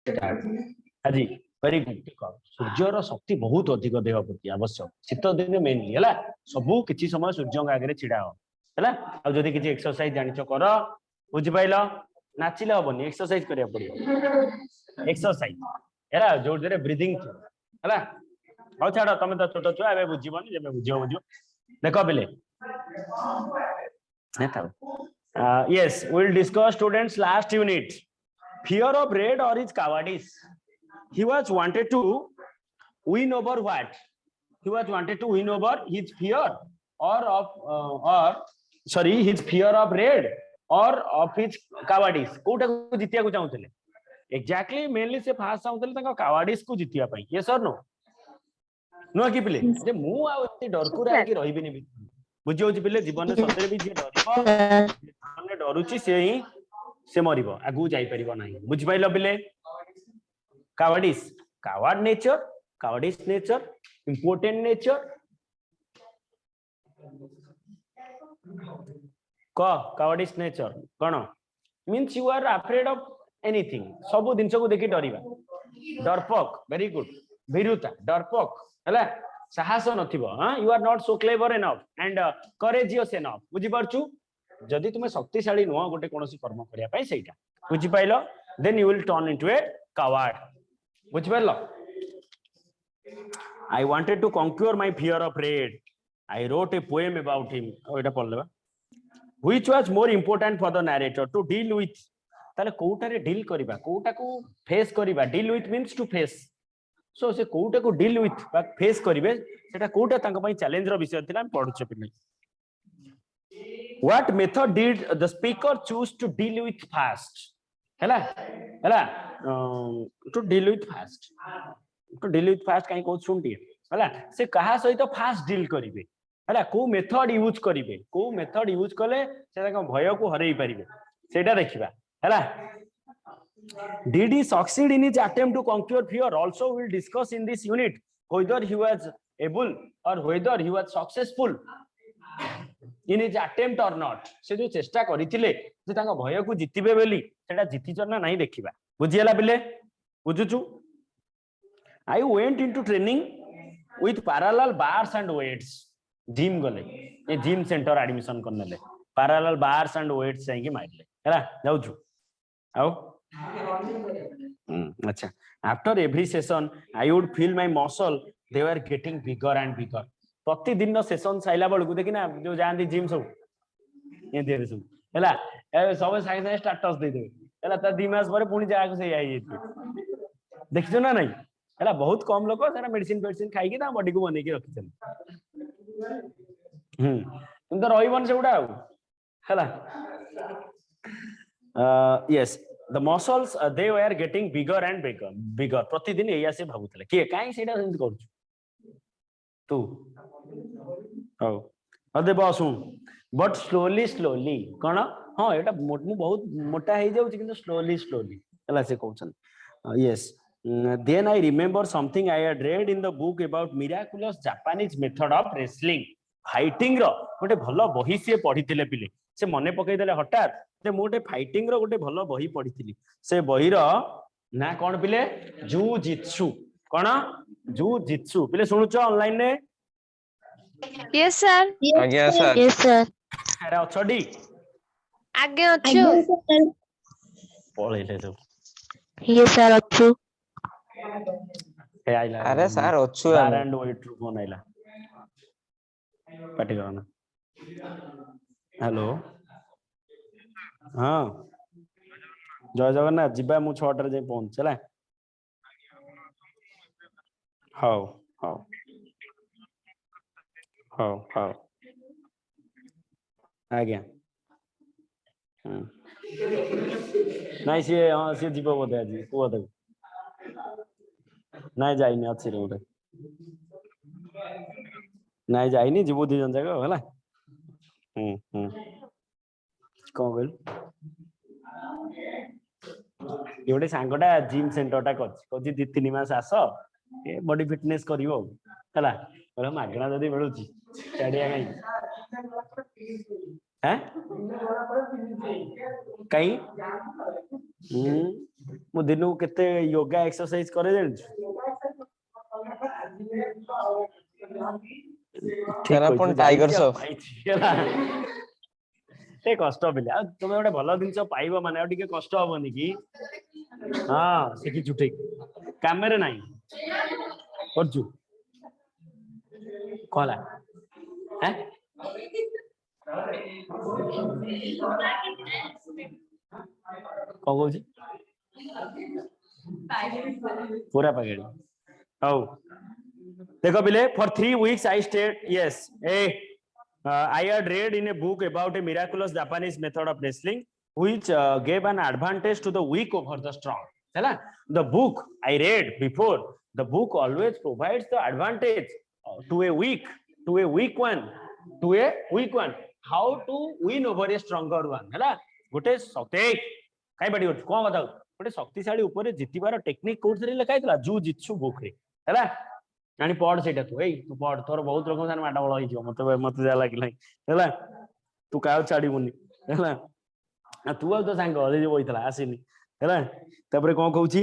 हाजी very good सूर्यर शक्ति बहुत अधिक देह प्रति आवश्यक शीत दिन मेनली है सबू किसी समय सूर्य आगे छिड़ा है जदि किसी एक्सरसाइज जानिच कर बुझिपाइल नाचिले हेनी एक्सरसाइज करिया पड़ो एक्सरसाइज है जो ब्रीदिंग है हौ छाड़ तुम तो छोट छुआ ए बुझीबनी जब बुझ बुझ देख पिले yes we'll discuss students last unit fear of red or his cowardice he was wanted to win over what he was wanted to win over his fear or sorry his fear of red or of his cowardice Kota को जितिया को चाहूतले exactly mainly से fast चाहूतले ताका cowardice को जितिया पई yes or no no कि पिले जे मु आ एते डरकुरा कि रहिबिनी बुझियो जे पिले जीवन में सतरे भी जे डरिबो माने डरुची से ही से मरिबो आगु जाई परिबो नाही बुझ पाइलो पिले cowardice cowardice nature important nature cowardice nature cone means you are afraid of anything सब दिन को देखि डरिबा डरपक very good भीरुता डरपक हला साहस नथिबो हां you are not so clever enough and courageous enough बुझि परछु जदि तुमे शक्तिशाली नुह गोटे कोनोसी कर्म करिया पई सेटा बुझि पाइलो then you will turn into a coward बुझि पाइलो I wanted to conquer my fear of red I wrote a poem about him ओइटा पढलेबा which was more important for the narrator to deal with ताले कोउटारे deal करिबा कोउटा को face करिबा deal with means to face so से कोउटा को डील विथ बा फेस करिवे सेटा कोउटा तांका पई चैलेंज रो विषय थिला हम पढुछे पिले what method did the speaker choose to deal with fast हला टू डील विथ फास्ट काई को सुनटी हला से कहा सहित फास्ट डील करिवे हला को मेथड यूज कले से तांका भय को हरई परिवे सेटा देखिबा हला Did he succeed in his attempt to conquer fear? Also, we'll discuss in this unit whether he was able or whether he was successful in his attempt or not. से जो चेष्टा करिथिले जे तांका भय को जितिबे बेली सेटा जितिचर ना नहीं देखिबा बुझियला बिले बुझुचु I went into training with parallel bars and weights gym गले ए जिम सेंटर एडमिशन करनेले parallel bars and weights जाई के मारले हला जाउछु आओ अच्छा after every session I would feel my muscle they were getting bigger and bigger प्रतिदिन सेशन साइला बेलू देखिना जो जानती जिम सब ये सब है सब सागे सागे स्टाटस दे देवे है 2 मास पर पुणी जाके से आई देखियो ना नहीं है बहुत कम लोग मेडिसिन खाई बॉडी को बन के रखी तुम तो रही से गुड़ा है yes the muscles they were getting bigger and bigger प्रतिदिन एया से भाबुतले के काई सेटा सेंत करछु तू हो अदे बसु बट स्लोली कोन हां एटा मु बहुत मोटा हे जाउ किंतु स्लोली हला से कहछन yes then I remember something I had read in the book about miraculous Japanese method of wrestling fighting रो गोटे भलो बही से पढिथिले पिले से मने पकई देले हठात जे मोटे फाइटिंग रो गोटे भलो बही पढिथिली से बही रो ना कोन पिले जूजित्सु कोन जूजित्सु पिले सुनुचो ऑनलाइन ने यस सर यस सर अरे अछडी आगे अछु पळैले सब यस सर अछु ए आइला अरे सर अछु बार एंड वेट रू फोन आइला पाटी करना हेलो हाँ जय जगन्नाथ जीवा मु 6 जाए पहुंच चला हाउ हाउ हाउ हाउ आज्ञा नहीं सी हाँ सी जीव बोधे आज कुह तक नहीं जाइनी अच्छी रोटे नहीं जाइनी जीव 2 जन जाक है कौन कहल गोटे सांगटा जिम सेंटरटा कर 2-3 मास आस ये बॉडी फिटनेस करिवो हला मागणा जदी मिलुची छाड़िया कहीं हैं कहीं मु दिन को केते योगा एक्सरसाइज करे जान सर अपन टाइगर श्रॉफ ते कष्ट पिले आ तुमे गोटे भल जिनस पाइब माने आ टिके कष्ट हबनी कि हां सिखि छुटे कामेरे नाही करजु कहला हैं कौन कहू पूरा पकड़ी हौ देखो पिले for 3 weeks I stayed yes I had read in a book about a miraculous Japanese method of wrestling which gave an advantage to the weak over the strong. The book I read before, the book always provides the advantage to a weak one, how to win over a stronger one. गोटे शक्ति कई बाड़ी कौन बताओ गोटे शक्तिशाली ऊपर जितबार technique course लिखा है जू जितसु बुक रे हैला आनी पढ़ सेटा तू तू पढ़ तोर बहुत लोग सान माड बळ होई मते मते जा लागिला हैला तू काउ छाडीबुनी हैला तू तो सांग जे होइतला आसीनी हैला तापरे कोन कहूची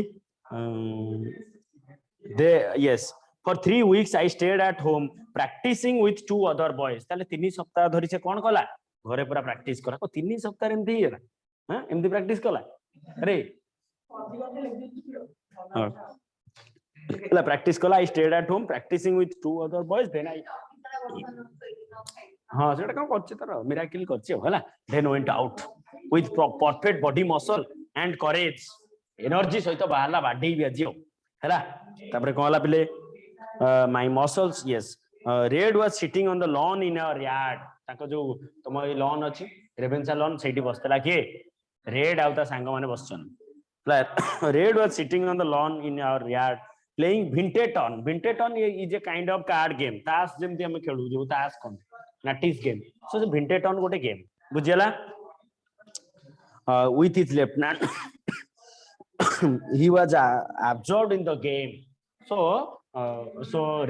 दे yes for 3 weeks I stayed at home practicing with 2 other boys ताले 3 सप्ताह धरि से कोन कला घरे पूरा प्रैक्टिस करा 3 सप्ताह एमती हिला हां एमती प्रैक्टिस कला अरे हां practice kala I stayed at home practicing with 2 other boys then I ha seta kam korche tar miracle korche hala then went out with perfect body muscle and courage energy सहित बाहला बाडे भी आजियो हैला तापरे कोन हला पिले my muscles yes red was sitting on the lawn in our yard ताको जो तुम lawn अछि रेवेन्सा lawn सेठी बसतला के red आउता सांग माने बसछन red was sitting on the lawn in our yard playing Vinteton is a kind of card game ताश जेमती हम खेलु जो ताश कोन नाटिस गेम सो Vinteton गोटे game बुझियला with his left hand he was absorbed in the game so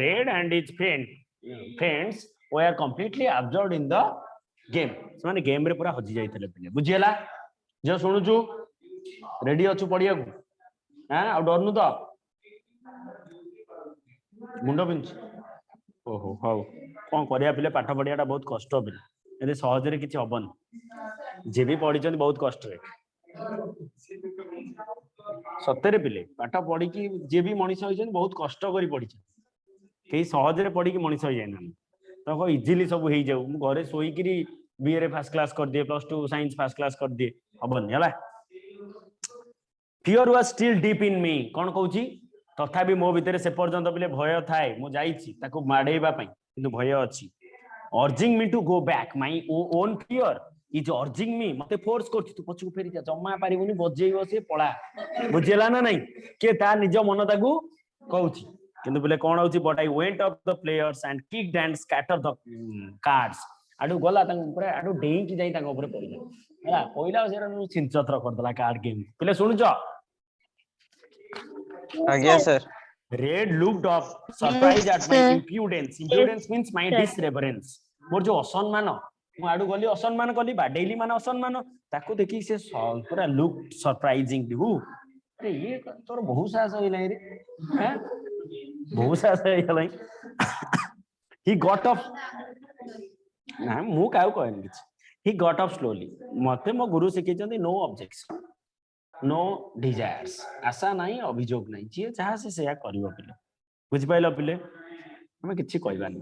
red and his friends were completely absorbed in the game माने game रे पूरा हजी जाइतले पिले बुझियला जो सुनुचु रेडी अछु पडिया को हां आ डरनु तो मुंड पिंच ओहो हौ कौन करिया पिले पाठ पढ़ियाटा बहुत कष्ट पिले एदे सहजरे किछि हबन जे भी पढिचन बहुत कष्ट रे सत्तरे पिले पाठ पढ़ी कि जे भी मनीष होइछन बहुत कष्ट करी पढिछन केही सहजरे पढ़ी कि मनीष होई जायना तो को इजीली सब हेई जाऊ मु घरे सोई किरी बीए रे फर्स्ट क्लास कर दिए +2 साइंस फर्स्ट क्लास कर दिए हबन हला fear was still deep in me कोन कहूची तथापि मो भितर से पर्यंत पिले भय थाए मु जाईची ताको माडेइबा पई किंतु भय अछि urging me to go back my own fear is urging me मते फोर्स करछि तू पछू फेरी जा जम्मा पारिबुनी बजेइबो से पळा बुझिला ना नहीं के ता निज मन ताकू कहूची किंतु पिले कोन होची but I went up the players and kicked and scatter the cards आडू गला तांग ऊपर आडू डेई की जाई तांग ऊपर पड़िला हला पहिला सेरा छिनचत्र करदला कार्ड गेम पिले सुनुचो आज्ञा sir Red looked up, surprised at my impudence. Impudence means my disreverence. मोर जो असम्मान मु आडू गली असम्मान कली बाडेली मान असम्मान ताको देखि से पूरा लुक सरप्राइजिंग हु अरे ये तोर बहुत साहस होइलै रे हैं बहुत साहस होइलै he got up ना मु काउ कहन किछ he got up slowly मते मो गुरु सिखै जंदी नो ऑब्जेक्शन नो डिजायर्स आशा नहीं अभियोग नहीं जी जहाँ से करिवो पिले बुझ पाइलो पिले हम किछि कहबानी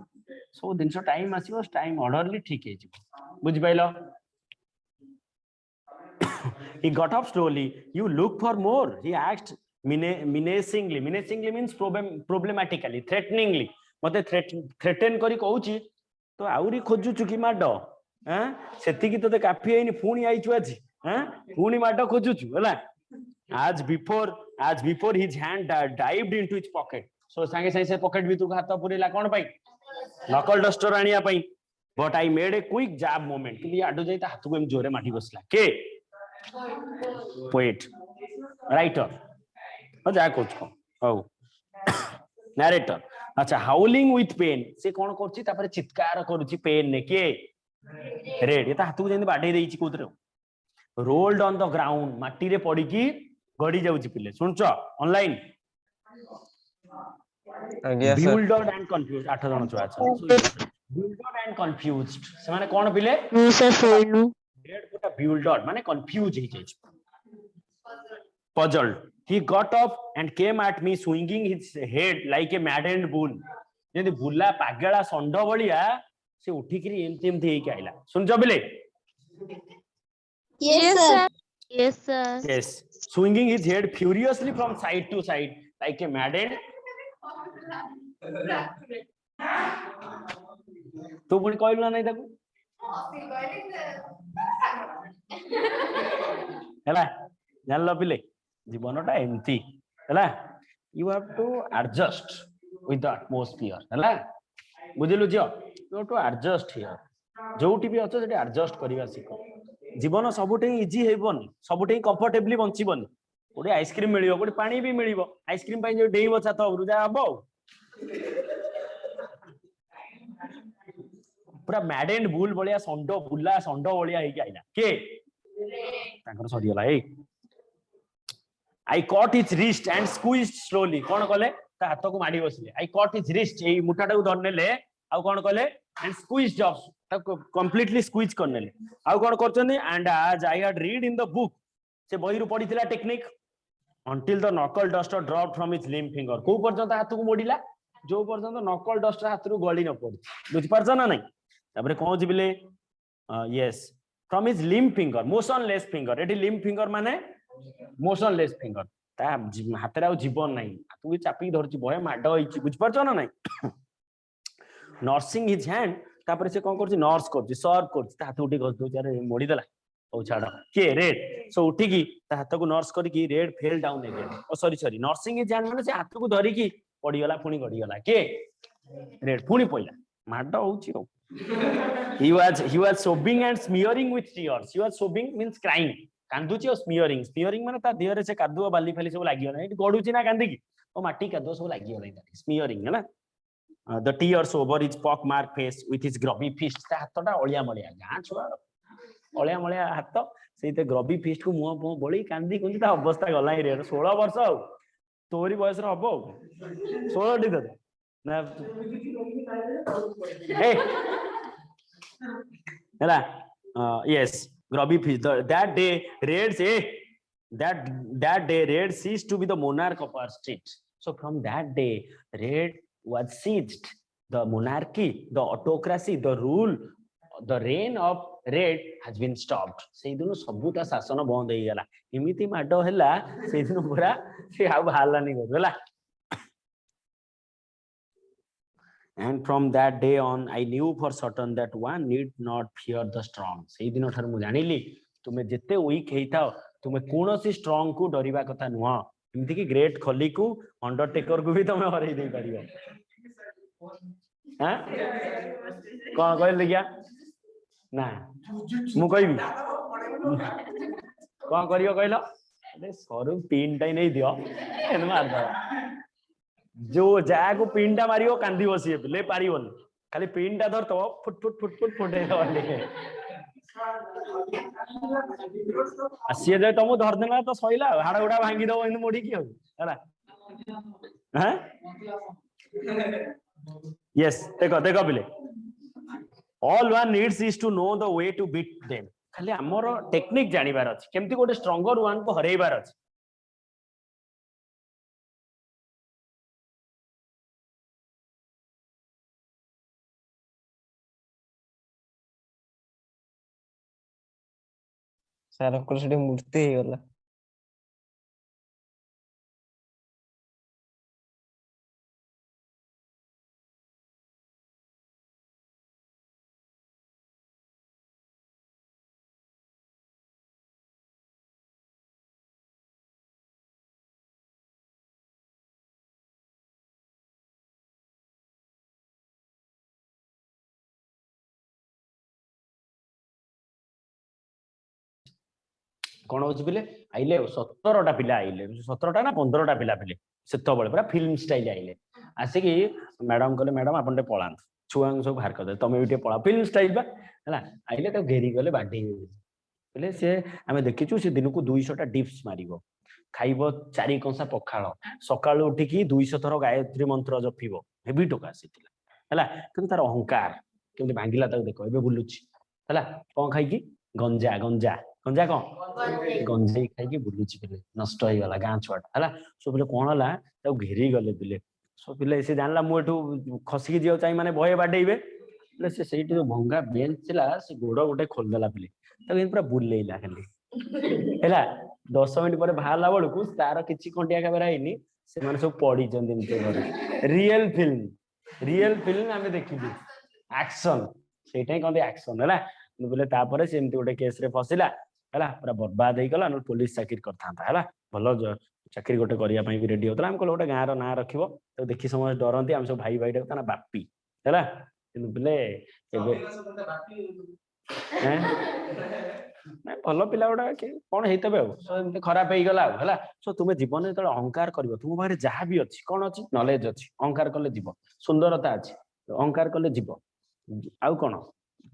सब दिन टाइम आसीबो टाइम ऑर्डरली ठीक है जी बुझ pilo he got up slowly you look for more he asked menacingly means problematically threateningly मते थ्रेटन करी कहूची तो आउरी खोजु चुकी माडो हैं सेति की तते काफी हैनी फुणी आइछु आजी हैं फुणी माडो खोजु छु हला as before his hand dived into his pocket so संगे से पॉकेट भीतर हाथ पुरेला कोन पाई नकल डस्टर आनिया पाई but I made a quick jab moment कि आडो जाई ता हाथ को एम जोरे माटी बसला के पोएट राइटर हो जा कोच को हो नरेटर अच्छा हाउलिंग विथ पेन से कोन करछि तापर चित्कार करूछि पेन ने के रेड ये हाथ को जेंति बाडे देइची कोतरे रोल्ड ऑन द ग्राउंड माटी रे पड़ी की गड़ी जाउची पिले सुनछ ऑनलाइन आज्ञा सर bewildered and confused 8 जण छुआ छ bewildered and confused से माने कोन पिले ମୁଁ ସାର୍ ଶୋଇନୁ रेड पुटा bewildered माने कंफ्यूज हे जाइछ puzzled he got up and came at me swinging his head like a maddened bull जेंति बुला पागला संड बलिया से उठी करी एमती एमती हे के आइला सुनछ बिले Yes, sir. yes sir yes swinging his head furiously from side to side like a maddened तू पुणी कहलु ना नहीं ताकू हैला जानलो पिले जीवनटा एमती हैला you have to adjust with the atmosphere हैला बुझिलु जियो you have to adjust here जोटी भी अछ सेठी एडजस्ट करिवा सिखो जीवन सबुठे इजी हेबनी सबुठे कंफर्टेबली बंचिबनी कोडी आइसक्रीम मिलियो कोडी पानी भी मिलियो आइसक्रीम पाई जो डेई बचा तो रुजा हबो पूरा मैडेंड बुल बलिया संडो बुला संडो बलिया हे के आइला के तांकर सरी गला ए I caught his wrist and squeezed slowly कोन कले ता हाथ को माडी बसले आई कॉट हिज रिस्ट ए मुठाटा को धरनेले आ कोन कले एंड स्क्वीज्ड ऑफ ता कंप्लीटली स्क्वीज करनेले आ कोन करचंदी and as I had read in the book से बही रु पढिथिला technique until the knuckle duster dropped from his limp finger को पर्यंत हाथ को मोडिला जो पर्यंत knuckle duster हाथ रु गळी न पड़ी बुझि परछ ना नहीं ताबरे कोन जिबिले yes from his limp finger motionless finger एटी limp finger माने motionless finger ता हाथ रे जीवन नहीं तू भी चापी धरची भय माड होईची बुझि परछ ना नहीं nursing his hand तापरे से कोन करची नर्स करची सर्व करची ता हाथ उठी गस दो चार मोडी देला ओ छाड़ा के रेड सो उठी की ता हाथ को नर्स करी की red fell down again oh sorry nursing is जान माने से हाथ को धरी की पड़ी गला पुनी गडी गला के रेड पुनी पइला माड होउची ओ he was sobbing and smearing with tears he was sobbing means crying कांदुची और स्मियरिंग माने ता देह रे से कादुआ बाली फाली सब लागि गला एटी गडुची ना कांदी की ओ माटी कादुआ सब लागि गला स्मियरिंग है ना the tears over his pock mark face with his grubby fist ता हाथटा ओलिया मलिया गां छुआ ओलिया मलिया हाथ सेते ग्रबी फिस्ट को मुंह मुंह बळी कांदी कुंदी ता अवस्था गला रे 16 वर्ष आ तोरी बयस रे हबो 16 डी दे ना ए हैला yes grubby fist that day Red ceased to be the monarch of our street so from that day Red was seized the monarchy the autocracy the rule the reign of Red has been stopped से दिन सबुटा शासन बंद हो गला इमिति माडो हैला से दिन पूरा से आ भाला नहीं गला and from that day on I knew for certain that one need not fear the strong से दिन ठर मु जानिली तुमे जते वीक हेइताओ तुमे कोनोसी स्ट्रांग को डरिबा कथा नुह इमिति कि ग्रेट खली को अंडरटेकर को भी तुमे हरै दे परिबो हां कोन कहले क्या ना मु कहबी कोन करियो कहलो अरे सरू पिन टाइ नै दियो एन मार दो जो जा को पिनटा मारियो कांदी बसिए ले पारिबन खाली पिनटा धर तो फुट फुट फुट फुट फुटे वाले आसिए जाय तुम धर देना तो सइला हाड़ा गुडा भांगी दो इन मोडी की हो हैला हैं यस देखो बिले all one needs is to know the way to beat them खाली हमरो टेक्निक जानिबार अछि केमती गोटे स्ट्रांगर वन को हरैबार अछि सर को सेठी मूर्ति हे गला कौन हो पिले आइले 17टा पिला आइले 17टा ना 15टा पिला पिले सेतो बळे पूरा फिल्म स्टाइल आइले आसे कि मैडम कहले मैडम आपन पळान छुआ सब बाहर कर दे तमे भी पड़ा फिल्म स्टाइल बा हैला आइले तो घेरी गले बाडी बोले से आमे देखिछु से दिन को 200 टा डिप्स मारिबो खाइबो 4 कंसा पखाळ सकाळ उठिकी 200 थर गायत्री मंत्र जपिबो हेबी टोका सिथिला हैला किंतु तार अहंकार किंतु भांगिला ताको देखो एबे बुलुची हैला कोन खाइकी गंजा गंजा गंजा कोन गंजे खाइकी बुलुची पिले नष्ट होई गला गां छुआटा हैला सो पिले कोन हला ताको घेरी गले पिले सो पिले से जानला मु एठू खसिकी जियो चाहि माने भय बाडेइबे ले से सेठी जो भंगा बेंच छिला से गोड़ गोटे खोल देला पिले ताको पूरा बुलेइला खाली हैला 10 मिनिट पर बाहरला बड़कू तार किछि कंटिया खबर आइनी से माने सब पड़ी जंदे निते घरे रियल फिल्म आमे देखिबी एक्शन सेठाई कहते एक्शन हैला बोले तापर से एमती गोटे केस रे फसिला हैला पूरा बर्बाद हो गला न पुलिस चाकरी करथांता हैला भलो चाकरी गोटे करिया पई भी रेडी होतला हम कहलो गोटे गां रो ना रखिबो तो देखि समझ डरंती हम सब भाई भाई ता बापी हैला किंतु बोले एबे ना भलो पिला गुडा के कोन हेतबे सो एमती खराब हे गला हैला सो तुमे जीवन में तळे अहंकार करबो तुम बारे जहा भी अछि कोन अछि नॉलेज अछि अहंकार करले जीव सुंदरता अछि अहंकार करले जीव आउ कोन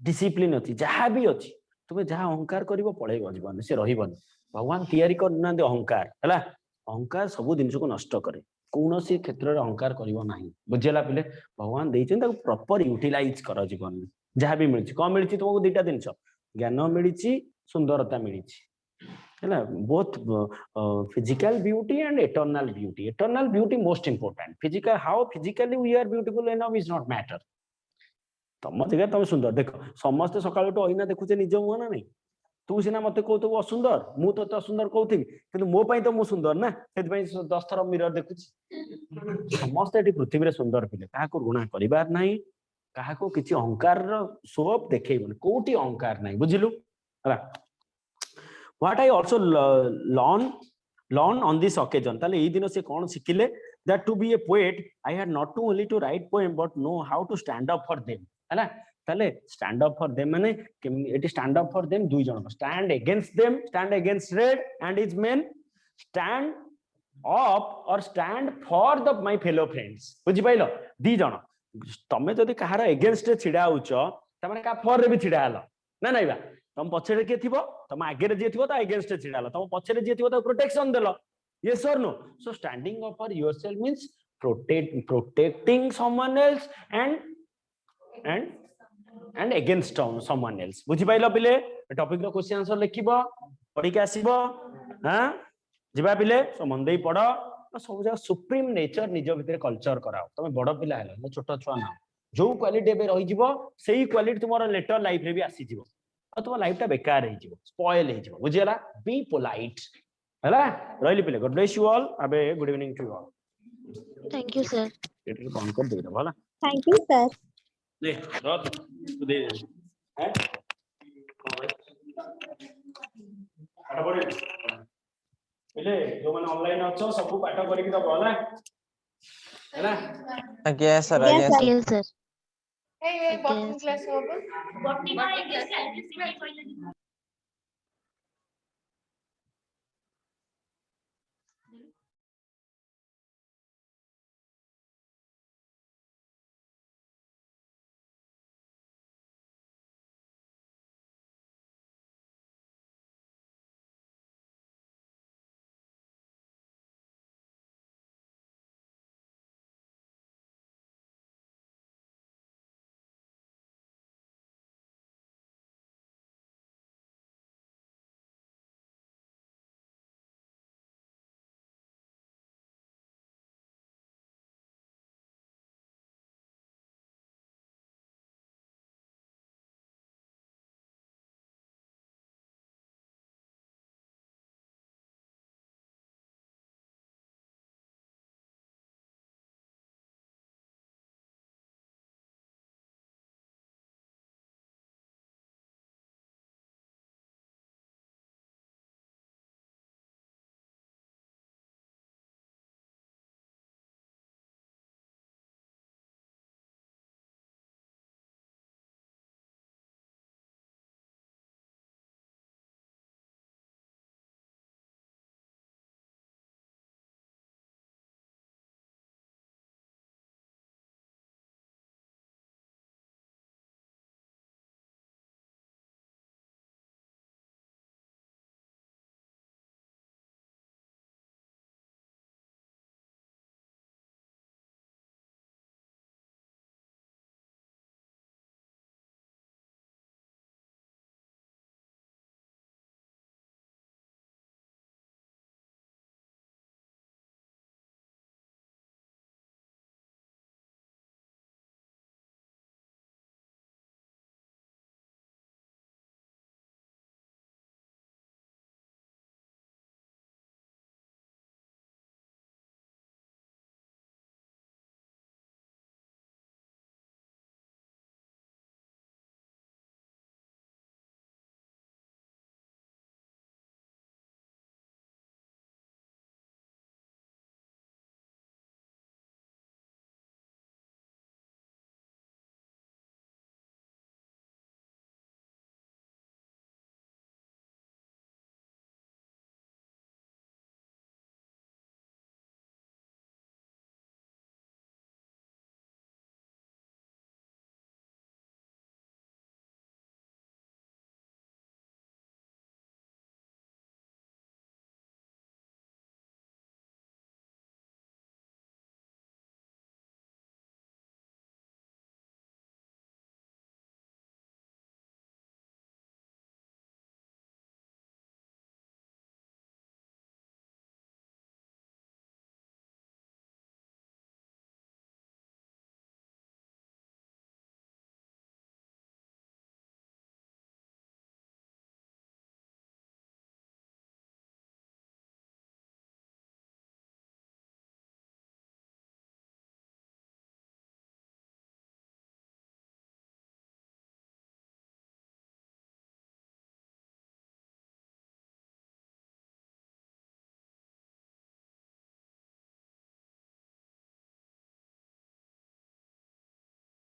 डिसिप्लिन अछि जहा भी अछि तुमे जहा अहंकार करिवो पळेबो जीवन से रहिबनी भगवान तयारी करना अहंकार हैला अहंकार सब दिन को नष्ट करे कौनसी क्षेत्र रे अहंकार करिवो नाही बुझेला पिले भगवान देइछन ताको प्रॉपर यूटिलाइज कर जीवन में जहा भी मिलछि कोन मिलछि तुमको दुईटा दिनछ ज्ञान मिलछि सुंदरता मिलछि हैला both physical beauty and eternal beauty most important physical how physically we are beautiful enough is not matter तम जगह तुम सुंदर देख समस्त सकाळ तो अइना देखुचे निज मुह ना नहीं तू सिना मते कहतो असुंदर मु तो असुंदर कहथि किंतु मो पई तो मु सुंदर ना सेति पई 10 थर मिरर देखुची समस्त एटी पृथ्वी रे सुंदर पिले काहा को गुणा करिबार नाही काहा को किछि अहंकार रो सोप देखैबन कोठी अहंकार नाही बुझिलु हला what I also learn on this occasion ताले ई दिन से कोन सिखिले that to be a poet I had not to only to write poem but know how to stand up for them हैला ताले स्टैंड अप फॉर देम माने एटी स्टैंड अप फॉर देम दुई जण stand against Red and is men stand up or stand for the my fellow friends बुझि पाइलो दी जण तमे जदी कहार अगेंस्ट रे छिडा होछ त माने का फॉर रे भी छिडा हलो ना नहीं बा तुम पछरे के थिबो तुम आगे रे जे थिबो त अगेंस्ट रे छिडा हलो तुम पछरे जे थिबो त प्रोटेक्शन देलो yes or no so standing up for yourself means protecting someone else and against someone else बुझि पाइलो पिले टॉपिक रो क्वेश्चन आंसर लिखिबो पढी के आसीबो हां जिबा पिले सो मन देई पढो सब जगह सुप्रीम नेचर निज भीतर कल्चर कराओ तुम बड़ पिला हेलो न छोट छुआ ना जो क्वालिटी एबे रही जिवो सेही क्वालिटी तुमरो लेटर लाइफ रे भी आसी जिवो और तुम लाइफ टा बेकार हे जिवो स्पॉइल हे जिवो बुझियला बी पोलाइट हैला रहिली पिले गॉड ब्लेस यू ऑल अबे good evening to all Thank you, sir. एटर बंद कर दे भला थैंक यू सर ले रत तू दे हैं पाठ पढे पिले जो माने ऑनलाइन अछो सब पाठ करी के दबो होला हैला आज्ञा sir Yes, sir. Yes, sir. Hey, Yes. bottom class over.